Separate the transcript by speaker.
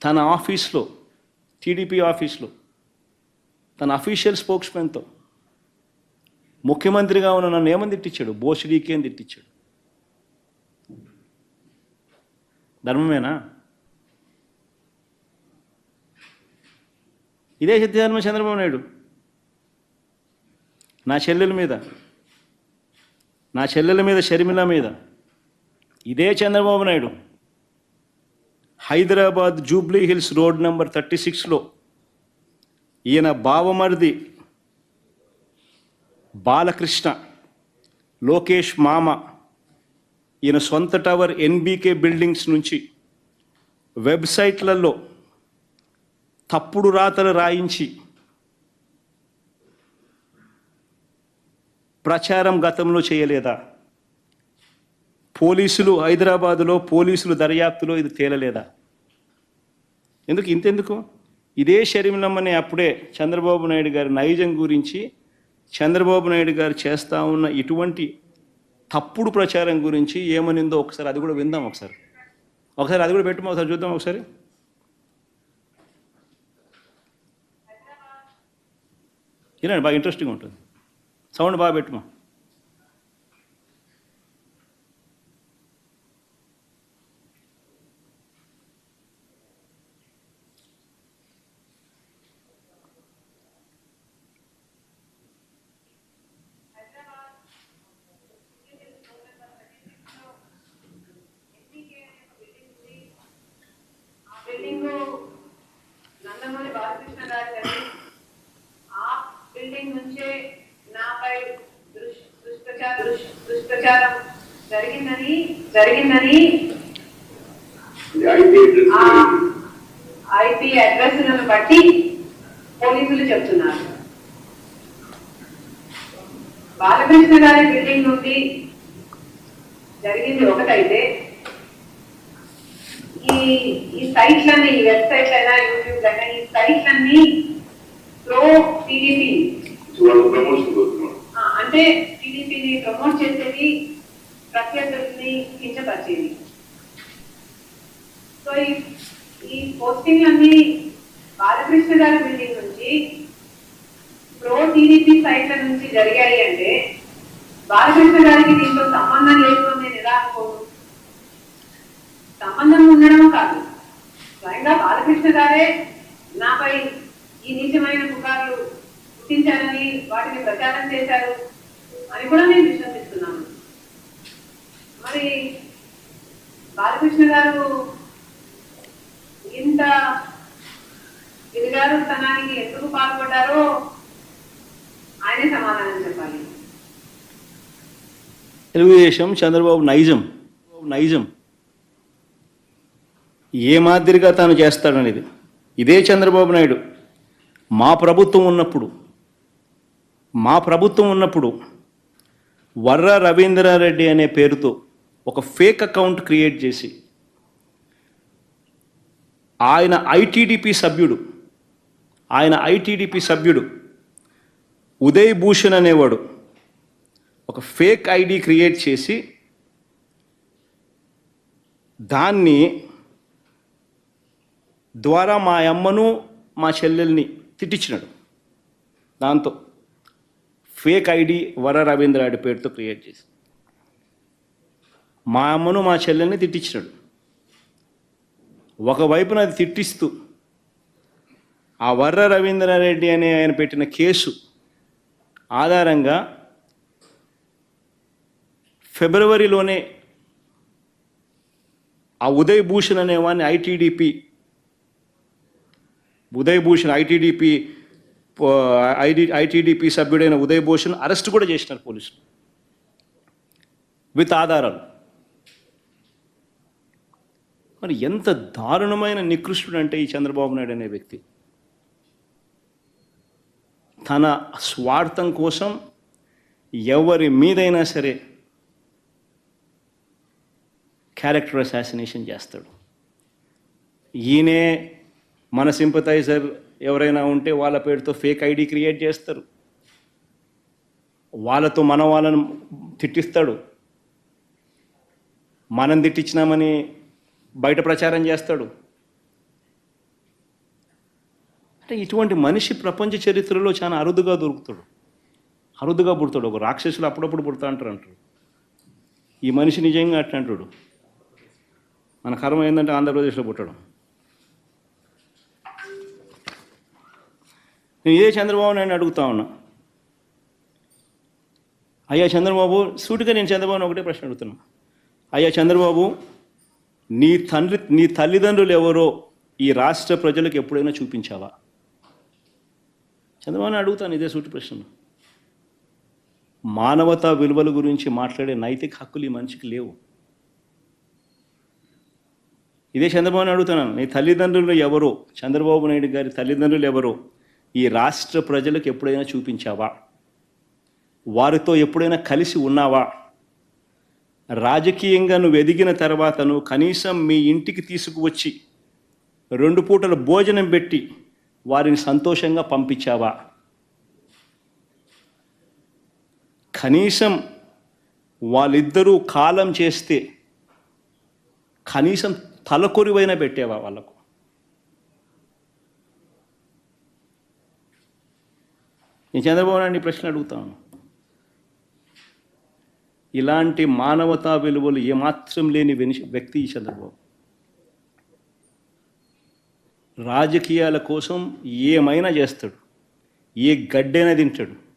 Speaker 1: తన ఆఫీస్లో, టీడీపీ ఆఫీస్లో తన అఫీషియల్ స్పోక్స్మెన్తో ముఖ్యమంత్రిగా ఉన్న నన్ను ఏమని తిట్టించాడు? బోసిడీకి అని తిట్టించాడు. ధర్మమేనా? ఇదే సిద్ధాంతం చంద్రబాబు నాయుడు నా చెల్లెల మీద షర్మిల మీద ఇదే చంద్రబాబు నాయుడు హైదరాబాద్ జూబ్లీ హిల్స్ రోడ్ నెంబర్ 36లో ఈయన బావమరిది బాలకృష్ణ, లోకేష్ మామ, ఈయన సొంత టవర్ ఎన్బీకే బిల్డింగ్స్ నుంచి వెబ్సైట్లలో తప్పుడు రాతలు రాయించి ప్రచారం గతంలో చేయలేదా? పోలీసులు హైదరాబాదులో పోలీసులు దర్యాప్తులో ఇది తేలలేదా? ఇంతెందుకు ఇదే షర్మిలమ్మని అప్పుడే చంద్రబాబు నాయుడు గారి నైజం గురించి, చంద్రబాబు నాయుడు గారు చేస్తూ ఉన్న ఇటువంటి తప్పుడు ప్రచారం గురించి ఏమనిందో ఒకసారి అది కూడా విందాం. ఒకసారి అది కూడా పెట్టుమా, ఒకసారి చూద్దాం. ఒకసారి వినండి, బాగా ఇంట్రెస్టింగ్ ఉంటుంది. సౌండ్ బాగా పెట్టుమా.
Speaker 2: నందమూరి బాలకృష్ణ గారి ఆ బిల్డింగ్ నుంచే నాపై దుష్ప్రచారం జరిగిందని ఐపీ అడ్రస్లను బట్టి పోలీసులు చెప్తున్నారు. బాలకృష్ణ గారి బిల్డింగ్ నుండి జరిగింది ఒకటైతే ఈ సైట్లన్నీ, ఈ వెబ్సైట్ అయినా యూట్యూబ్ అయినా ఈ సైట్లన్నీ ప్రో టీడీపీ అంటే టీడీపీని ప్రమోట్ చేసేది, ప్రత్యర్థుల్ని కించపరిచేది. సో ఈ పోస్టింగ్ అన్ని బాలకృష్ణ గారి బిల్డింగ్ నుంచి ప్రో టీడీపీ సైట్ల నుంచి జరిగాయి అంటే బాలకృష్ణ గారికి దీంతో సంబంధం లేదు అని నేను ఎలా అనుకోను? సంబంధం ఉండడం కాదు, స్వయంగా బాలకృష్ణ గారే నాపై ఈ నీచమైన పుకార్లు పుట్టించారని, వాటిని ప్రచారం చేశారు అని కూడా నేను విశ్వసిస్తున్నాను. మరి బాలకృష్ణ గారు ఇంత దిగజారుతనానికి ఎందుకు పాల్పడ్డారో ఆయనే సమాధానం చెప్పాలి.
Speaker 1: తెలుగుదేశం చంద్రబాబు నైజం ఏ మాదిరిగా తాను చేస్తాడనేది ఇదే చంద్రబాబు నాయుడు మా ప్రభుత్వం ఉన్నప్పుడు వర్ర రవీంద్రారెడ్డి అనే పేరుతో ఒక ఫేక్ అకౌంట్ క్రియేట్ చేసి ఆయన ఐటీడీపీ సభ్యుడు ఉదయ్ భూషణ్ అనేవాడు ఒక ఫేక్ ఐడి క్రియేట్ చేసి దాన్ని ద్వారా మా అమ్మను మా చెల్లెల్ని తిట్టించినాడు. దాంతో ఫేక్ ఐడి వర రవీంద్రారెడ్డి పేరుతో క్రియేట్ చేసి మా అమ్మను మా చెల్లెల్ని తిట్టించినాడు. ఒకవైపున అది తిట్టిస్తూ ఆ వర్ర రవీంద్రారెడ్డి అనే ఆయన పెట్టిన కేసు ఆధారంగా ఫిబ్రవరిలోనే ఆ ఉదయ్ భూషణ్ అనేవాడిని ఐటీడీపీ సభ్యుడైన ఉదయ్ భూషణ్ అరెస్ట్ కూడా చేసినారు పోలీసులు విత్ ఆధారాలు. మరి ఎంత దారుణమైన నికృష్టుడు అంటే ఈ చంద్రబాబు నాయుడు అనే వ్యక్తి తన స్వార్థం కోసం ఎవరి మీదైనా సరే క్యారెక్టర్ అసాసినేషన్ చేస్తాడు. ఈయనే మన సింపథైజర్ ఎవరైనా ఉంటే వాళ్ళ పేరుతో ఫేక్ ఐడి క్రియేట్ చేస్తారు, వాళ్ళతో వాళ్ళను తిట్టిస్తాడు, మనం తిట్టించినామని బయట ప్రచారం చేస్తాడు. అంటే ఇటువంటి మనిషి ప్రపంచ చరిత్రలో చాలా అరుదుగా దొరుకుతాడు, అరుదుగా పుడతాడు. ఒక రాక్షసులు అప్పుడప్పుడు పుడతా అంటారు. ఈ మనిషి నిజంగా అట్లా అంటాడు. మన కర్మ ఏంటంటే ఆంధ్రప్రదేశ్లో పుట్టడం. నేను ఇదే చంద్రబాబు నాయుడు అడుగుతా ఉన్నా, అయ్యా చంద్రబాబు, సూటిగా నేను చంద్రబాబుని ఒకటే ప్రశ్న అడుగుతున్నా. అయ్యా చంద్రబాబు, నీ తల్లిదండ్రులు ఎవరో ఈ రాష్ట్ర ప్రజలకు ఎప్పుడైనా చూపించావా? చంద్రబాబుని అడుగుతాను ఇదే సూటి ప్రశ్న. మానవతా విలువల గురించి మాట్లాడే నైతిక హక్కులు ఈ మనిషికి లేవు. ఇదే చంద్రబాబుని అడుగుతున్నాను, నీ తల్లిదండ్రులు ఎవరో, చంద్రబాబు నాయుడు గారి తల్లిదండ్రులు ఎవరో ఈ రాష్ట్ర ప్రజలకు ఎప్పుడైనా చూపించావా? వారితో ఎప్పుడైనా కలిసి ఉన్నావా? రాజకీయంగా నువ్వు ఎదిగిన తర్వాత నువ్వు కనీసం మీ ఇంటికి తీసుకువచ్చి 2 పూటల భోజనం పెట్టి వారిని సంతోషంగా పంపించావా? కనీసం వాళ్ళిద్దరూ కాలం చేస్తే కనీసం తలకొరివైనా పెట్టేవా వాళ్ళకు? నేను చంద్రబాబు నాయుడు ప్రశ్న అడుగుతాను. ఇలాంటి మానవతా విలువలు ఏమాత్రం లేని వ్యక్తి ఈ చంద్రబాబు. రాజకీయాల కోసం ఏమైనా చేస్తాడు, ఏ గడ్డైనా తింటాడు.